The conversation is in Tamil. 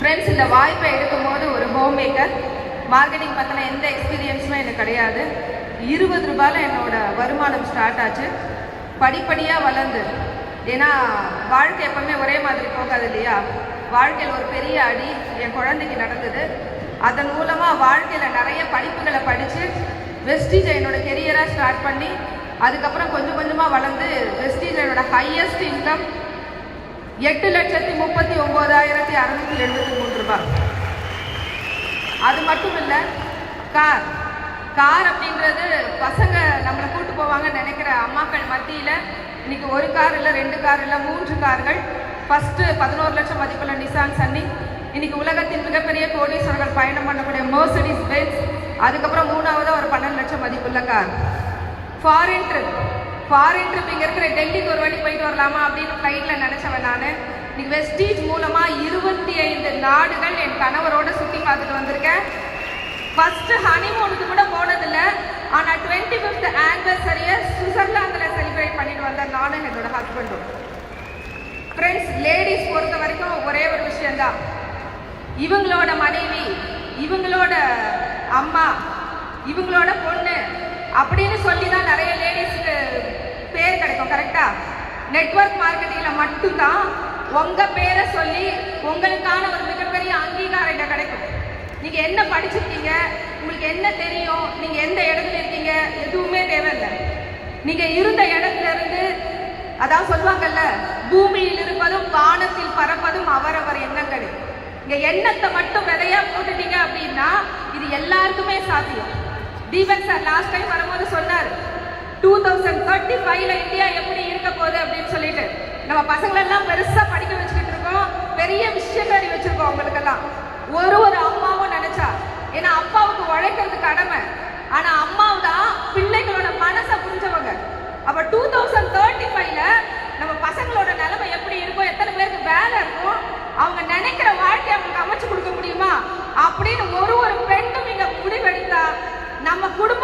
ஃப்ரெண்ட்ஸ், இந்த வாய்ப்பை எடுக்கும்போது ஒரு ஹோம் மேக்கர் மார்க்கெட்டிங் பற்றின எந்த எக்ஸ்பீரியன்ஸுமே எனக்கு கிடையாது. 20 ரூபாயில் என்னோட வருமானம் ஸ்டார்ட் ஆச்சு. படிப்படியாக வளர்ந்து, ஏன்னா வாழ்க்கை எப்பவுமே ஒரே மாதிரி போகாது இல்லையா. வாழ்க்கையில் ஒரு பெரிய அடி என் குழந்தைக்கு நடந்தது. அதன் மூலமாக வாழ்க்கையில் நிறைய படிப்புகளை படித்து வெஸ்டீஜை என்னோட கெரியராக ஸ்டார்ட் பண்ணி, அதுக்கப்புறம் கொஞ்சம் கொஞ்சமாக வளர்ந்து வெஸ்டீஜ் என்னோட ஹையஸ்ட் இன்கம் 8,39,673 ரூபாய். அது மட்டும் இல்லை, கார் அப்படின்றது பசங்க நம்மளை கூட்டு போவாங்கன்னு நினைக்கிற அம்மாக்கள் மத்தியில் இன்னைக்கு ஒரு கார் இல்லை, 2 கார் இல்லை, 3 கார்கள். ஃபஸ்ட்டு 11 லட்சம் மதிப்புள்ள நிசான் சன்னி, இன்னைக்கு உலகத்தின் மிகப்பெரிய கோடீஸ்வரர்கள் பயணம் பண்ணக்கூடிய மெர்சிடிஸ் பென்ஸ், அதுக்கப்புறம் 3வது ஒரு 12 லட்சம் மதிப்புள்ள கார். ஃபாரின் ட்ரிப் இங்கே இருக்கிற டெல்லிக்கு ஒரு வாட்டி போயிட்டு வரலாமா அப்படின்னு ஃப்ளைட்டில் நினச்சவன் நான். இன்னைக்கு வெஸ்டீஜ் மூலமாக 25 நாடுகள் என் கணவரோட சுற்றி பார்த்துட்டு வந்திருக்கேன். ஃபஸ்ட்டு ஹனிமூனுக்கு கூட போனதில்லை, ஆனால் 25th ஆனிவர்சரியை சுவிட்சர்லாந்தில் செலிப்ரேட் பண்ணிட்டு வந்தேன் நானும் என்னோட ஹஸ்பண்டும். ஃப்ரெண்ட்ஸ், லேடிஸ் பொறுத்த வரைக்கும் ஒரே ஒரு விஷயந்தான், இவங்களோட மனைவி, இவங்களோட அம்மா, இவங்களோட பொண்ணு அப்படின்னு சொல்லி தான் நிறைய லேடிஸ்க்கு பேர் கிடைக்கும். கரெக்டாக நெட்வொர்க் மார்க்கெட்டிங்கில் மட்டும்தான் உங்கள் பேரை சொல்லி உங்களுக்கான ஒரு மிகப்பெரிய அங்கீகாரம் கிடைக்கும். நீங்கள் என்ன படிச்சிருக்கீங்க, உங்களுக்கு என்ன தெரியும், நீங்கள் எந்த இடத்துல இருக்கீங்க, எதுவுமே தேவையில்லை. நீங்கள் இருந்த இடத்துல இருந்து, அதான் சொல்லுவாங்கல்ல, பூமியில் இருப்பதும் வானத்தில் பறப்பதும் அவரவர் எண்ணங்கள். இங்கே எண்ணத்தை மட்டும் விதையா போட்டுட்டீங்க அப்படின்னா இது எல்லாருக்குமே சாத்தியம். தீபன் சார் லாஸ்ட் டைம் வரும்போது சொன்னார், 2035ல இந்தியா எப்படி இருக்க போகுது அப்படின்னு சொல்லிட்டு. நம்ம பசங்களெல்லாம் பெருசாக படிக்க வச்சுக்கிட்டு இருக்கோம், பெரிய விஷயங்கள் வச்சுருக்கோம் அவங்களுக்கெல்லாம். ஒரு அம்மாவும் நினைச்சா, ஏன்னா அப்பாவுக்கு உழைக்கிறது கடமை, ஆனால் அம்மாவு தான் பிள்ளைகளோட மனசை புரிஞ்சவங்க. அப்போ 2035ல நம்ம பசங்களோட நிலைமை எப்படி இருக்கும், எத்தனை பேருக்கு வேலை இருக்கும், அவங்க நினைக்கிற வாழ்க்கையை அவங்களுக்கு அமைச்சு கொடுக்க முடியுமா அப்படின்னு ஒரு பெண்ணும் இங்கே முடிவெடுத்தா நம்ம குடும்ப